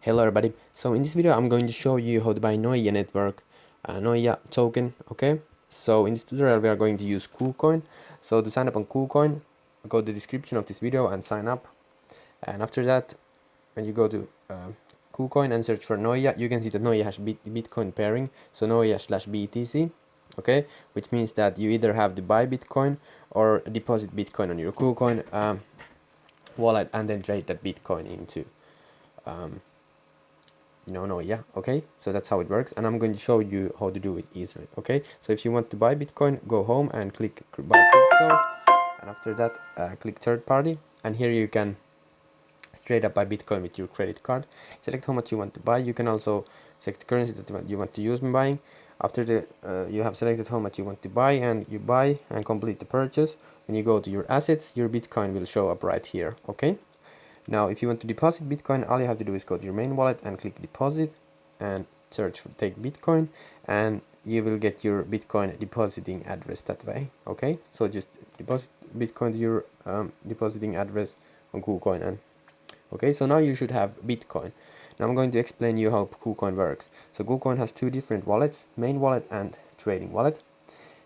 Hello everybody, so in this video I'm going to show you how to buy NOIA network, NOIA token, okay? So in this tutorial we are going to use Kucoin. So to sign up on Kucoin, go to the description of this video and sign up. And after that, when you go to Kucoin and search for NOIA, you can see that NOIA has Bitcoin pairing, so NOIA/BTC, okay? Which means that you either have to buy Bitcoin or deposit Bitcoin on your Kucoin wallet and then trade that Bitcoin into NOIA, okay? So that's how it works, and I'm going to show you how to do it easily, okay? So if you want to buy Bitcoin, go home and click buy crypto, and after that click third party, and here you can straight up buy Bitcoin with your credit card. Select how much you want to buy. You can also select the currency that you want to use when buying. After you have selected how much you want to buy, and you buy and complete the purchase, when you go to your assets, your Bitcoin will show up right here, okay? Now, if you want to deposit Bitcoin, all you have to do is go to your main wallet and click deposit and search for take Bitcoin, and you will get your Bitcoin depositing address that way, okay? So just deposit Bitcoin to your depositing address on Kucoin, and okay, so now you should have Bitcoin. Now I'm going to explain you how Kucoin works. So Kucoin has two different wallets, main wallet and trading wallet.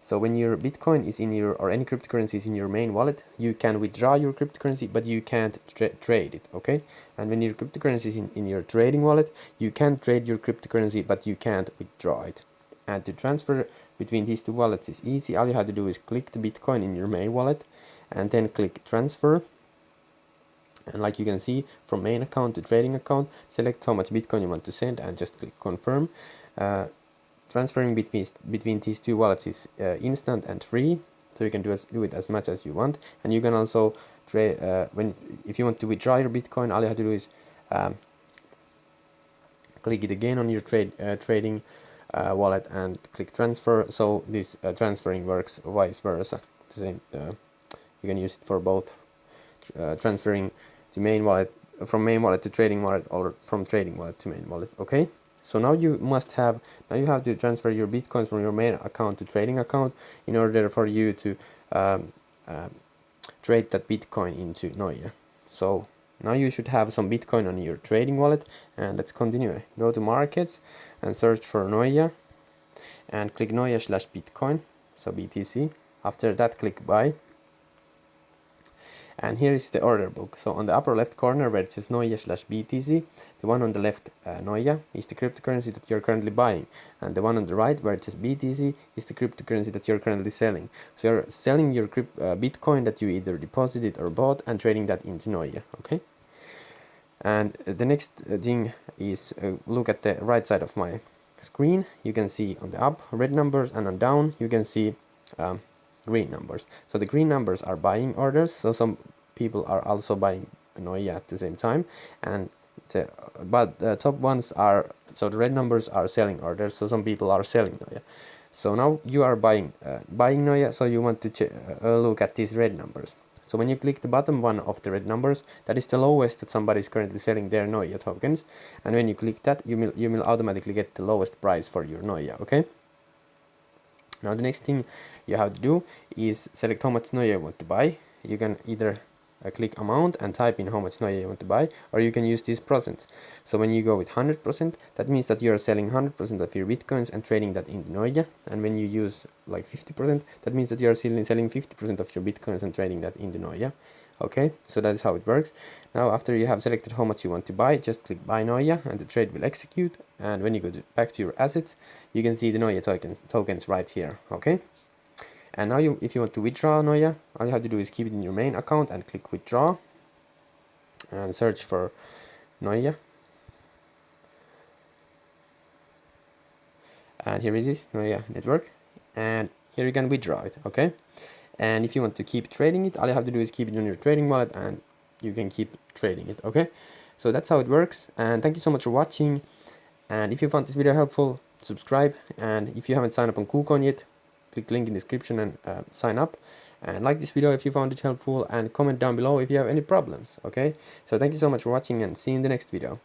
So when your Bitcoin is in your, or any cryptocurrency is in your main wallet, you can withdraw your cryptocurrency, but you can't trade it, okay? And when your cryptocurrency is in your trading wallet, you can trade your cryptocurrency, but you can't withdraw it. And to transfer between these two wallets is easy. All you have to do is click the Bitcoin in your main wallet and then click transfer. And like you can see, from main account to trading account, select how much Bitcoin you want to send and just click confirm. Transferring between these two wallets is instant and free, so you can do it as much as you want. And you can also trade if you want to withdraw your Bitcoin, all you have to do is click it again on your trading wallet and click transfer. So this transferring works vice versa. The same. You can use it for both transferring to main wallet, from main wallet to trading wallet, or from trading wallet to main wallet, okay? So now you have to transfer your Bitcoins from your main account to trading account in order for you to trade that Bitcoin into NOIA. So now you should have some Bitcoin on your trading wallet, and let's continue. Go to markets and search for NOIA and click NOIA/Bitcoin, so BTC. After that, click buy. And here is the order book. So on the upper left corner where it says NOIA/BTC, the one on the left, NOIA, is the cryptocurrency that you're currently buying. And the one on the right where it says BTC is the cryptocurrency that you're currently selling. So you're selling your Bitcoin that you either deposited or bought and trading that into NOIA, okay? And the next thing is look at the right side of my screen. You can see on the up red numbers, and on down you can see green numbers. So the green numbers are buying orders, so some people are also buying NOIA at the same time, and the top ones are, so the red numbers are selling orders, so some people are selling NOIA. So now you are buying NOIA, so you want to look at these red numbers. So when you click the bottom one of the red numbers, that is the lowest that somebody is currently selling their NOIA tokens, and when you click that, you will automatically get the lowest price for your NOIA, okay? Now the next thing you have to do is select how much NOIA you want to buy. You can either click amount and type in how much NOIA you want to buy, or you can use these percents. So when you go with 100%, that means that you are selling 100% of your Bitcoins and trading that into NOIA. And when you use like 50%, that means that you are selling 50% of your Bitcoins and trading that into NOIA. Okay, so that is how it works. Now after you have selected how much you want to buy, just click buy NOIA and the trade will execute. And when you go back to your assets, you can see the NOIA tokens right here, okay? And now if you want to withdraw NOIA, all you have to do is keep it in your main account and click withdraw and search for NOIA. And here it is, NOIA network, and here you can withdraw it, okay? And if you want to keep trading it, all you have to do is keep it on your trading wallet and you can keep trading it, okay? So that's how it works, and thank you so much for watching. And if you found this video helpful, subscribe, and if you haven't signed up on Kucoin yet, click the link in the description and sign up. And like this video if you found it helpful, and comment down below if you have any problems, okay? So thank you so much for watching, and see you in the next video.